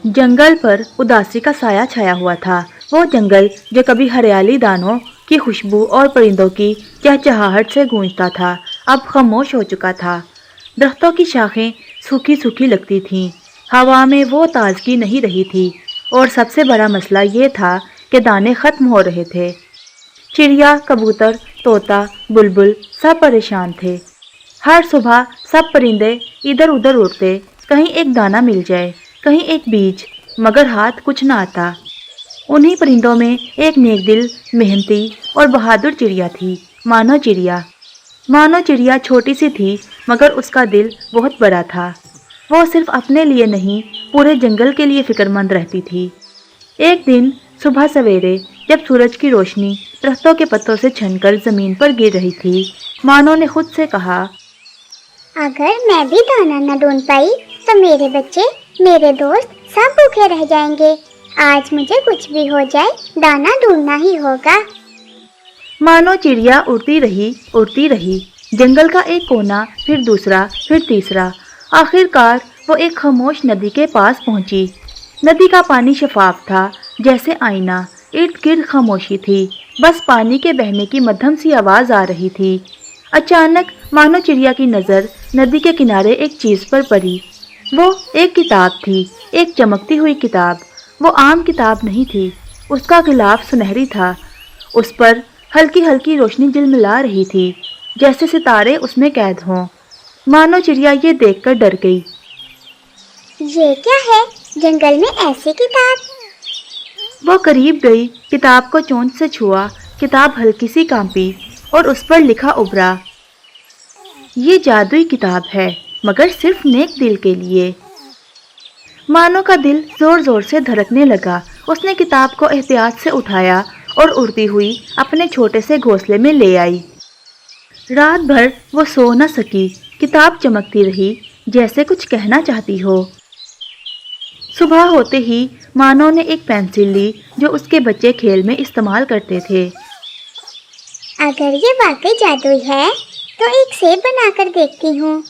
जंगल पर उदासी का साया छाया हुआ था। वो जंगल जो कभी हरियाली, दानों की खुशबू और परिंदों की चहचहाहट से गूंजता था, अब खामोश हो चुका था। दरख्तों की शाखें सूखी सूखी लगती थीं, हवा में वो ताजगी नहीं रही थी, और सबसे बड़ा मसला ये था कि दाने खत्म हो रहे थे। चिड़िया, कबूतर, तोता, बुलबुल सब परेशान थे। हर सुबह सब परिंदे इधर उधर उड़ते, कहीं एक दाना मिल जाए, कहीं एक बीज, मगर हाथ कुछ न आता। उन्हीं परिंदों में एक नेकदिल, मेहनती और बहादुर चिड़िया थी, मानो चिड़िया। मानो चिड़िया छोटी सी थी, मगर उसका दिल बहुत बड़ा था। वो सिर्फ अपने लिए नहीं, पूरे जंगल के लिए फिक्रमंद रहती थी। एक दिन सुबह सवेरे जब सूरज की रोशनी दरख्तों के पत्तों से छनकर जमीन पर गिर रही थी, मानो ने खुद से कहा, अगर मैं भी दाना न ढूंढ पाई तो मेरे बच्चे, मेरे दोस्त सब भूखे रह जाएंगे। आज मुझे कुछ भी हो जाए, दाना ढूंढना ही होगा। मानो चिड़िया उड़ती रही, जंगल का एक कोना, फिर दूसरा, फिर तीसरा। आखिरकार वो एक खामोश नदी के पास पहुंची। नदी का पानी शफाफ था, जैसे आईना। इर्द गिर्द खामोशी थी, बस पानी के बहने की मध्यम सी आवाज आ रही थी। अचानक मानो चिड़िया की नज़र नदी के किनारे एक चीज पर पड़ी। वो एक किताब थी, एक चमकती हुई किताब। वो आम किताब नहीं थी, उसका गिलाफ सुनहरी था। उस पर हल्की हल्की रोशनी झिलमिला रही थी, जैसे सितारे उसमें कैद हों। मानो चिड़िया ये देखकर डर गई। ये क्या है, जंगल में ऐसी किताब? वो करीब गई, किताब को चोंच से छुआ। किताब हल्की सी कांपी और उस पर लिखा उभरा, ये जादुई किताब है, मगर सिर्फ नेक दिल के लिए। मानो का दिल जोर जोर से धड़कने लगा। उसने किताब को एहतियात से उठाया और उड़ती हुई अपने छोटे से घोंसले में ले आई। रात भर वो सो न सकी, किताब चमकती रही, जैसे कुछ कहना चाहती हो। सुबह होते ही मानो ने एक पेंसिल ली, जो उसके बच्चे खेल में इस्तेमाल करते थे। अगर ये वाकई जादुई है तो एक सेब बनाकर देखती हूँ।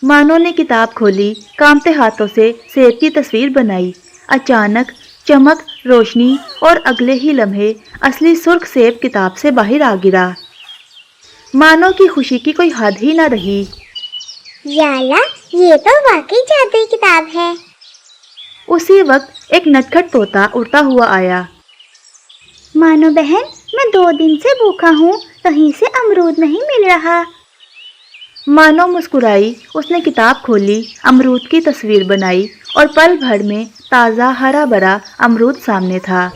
मानो ने किताब खोली, कांपते हाथों से सेब की तस्वीर बनाई। अचानक चमक, रोशनी और अगले ही लम्हे असली सुर्ख सेब किताब से बाहर आ गिरा। मानो की खुशी की कोई हद ही न रही। याला, ये तो वाकई जादुई किताब है। उसी वक्त एक नटखट तोता उड़ता हुआ आया। मानो बहन, मैं 2 दिन से भूखा हूँ, कहीं से अमरूद नहीं मिल रहा। मानो मुस्कुराई। उसने किताब खोली, अमरूद की तस्वीर बनाई और पल भर में ताज़ा हरा भरा अमरूद सामने था।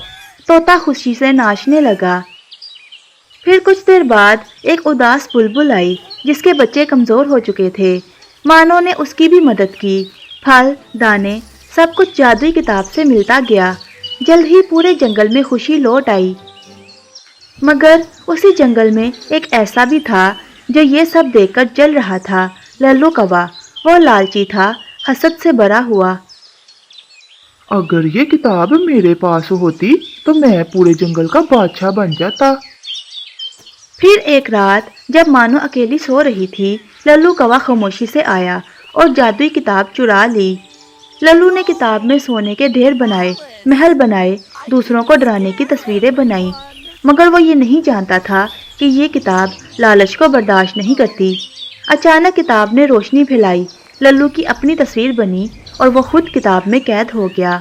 तोता खुशी से नाचने लगा। फिर कुछ देर बाद एक उदास बुलबुल आई, जिसके बच्चे कमज़ोर हो चुके थे। मानो ने उसकी भी मदद की। फल, दाने, सब कुछ जादुई किताब से मिलता गया। जल्द ही पूरे जंगल में खुशी लौट आई। मगर उसी जंगल में एक ऐसा भी था जो ये सब देखकर जल रहा था, लल्लू कौवा। वो लालची था, हसद से भरा हुआ। अगर ये किताब मेरे पास होती तो मैं पूरे जंगल का बादशाह बन जाता। फिर एक रात जब मानो अकेली सो रही थी, लल्लू कौवा खामोशी से आया और जादुई किताब चुरा ली। लल्लू ने किताब में सोने के ढेर बनाए, महल बनाए, दूसरों को डराने की तस्वीरें बनाई, मगर वो ये नहीं जानता था कि ये किताब लालच को बर्दाश्त नहीं करती। अचानक किताब ने रोशनी फैलाई, लल्लू की अपनी तस्वीर बनी और वो खुद किताब में कैद हो गया।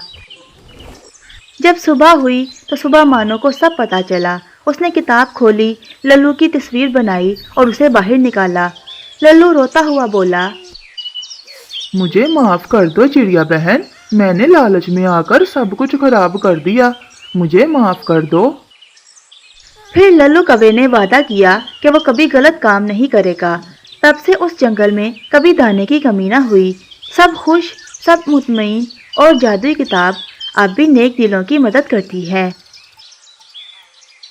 जब सुबह हुई तो सुबह मानो को सब पता चला। उसने किताब खोली, लल्लू की तस्वीर बनाई और उसे बाहर निकाला। लल्लू रोता हुआ बोला, मुझे माफ कर दो चिड़िया बहन, मैंने लालच में आकर सब कुछ खराब कर दिया, मुझे माफ कर दो। फिर लल्लू कौवे ने वादा किया कि वो कभी गलत काम नहीं करेगा। तब से उस जंगल में कभी दाने की कमी न हुई। सब खुश, सब मुतमईन, और जादुई किताब अब भी नेक दिलों की मदद करती है।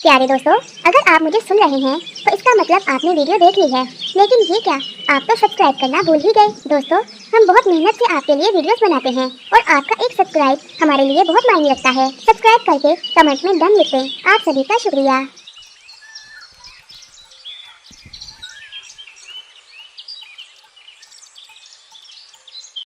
प्यारे दोस्तों, अगर आप मुझे सुन रहे हैं तो इसका मतलब आपने वीडियो देख ली है, लेकिन ये क्या, आप तो सब्सक्राइब करना भूल ही गए। दोस्तों, हम बहुत मेहनत से आपके लिए वीडियोस बनाते हैं और आपका एक सब्सक्राइब हमारे लिए बहुत मायने रखता है। सब्सक्राइब करके कमेंट में डन लिख दें। आप सभी का शुक्रिया।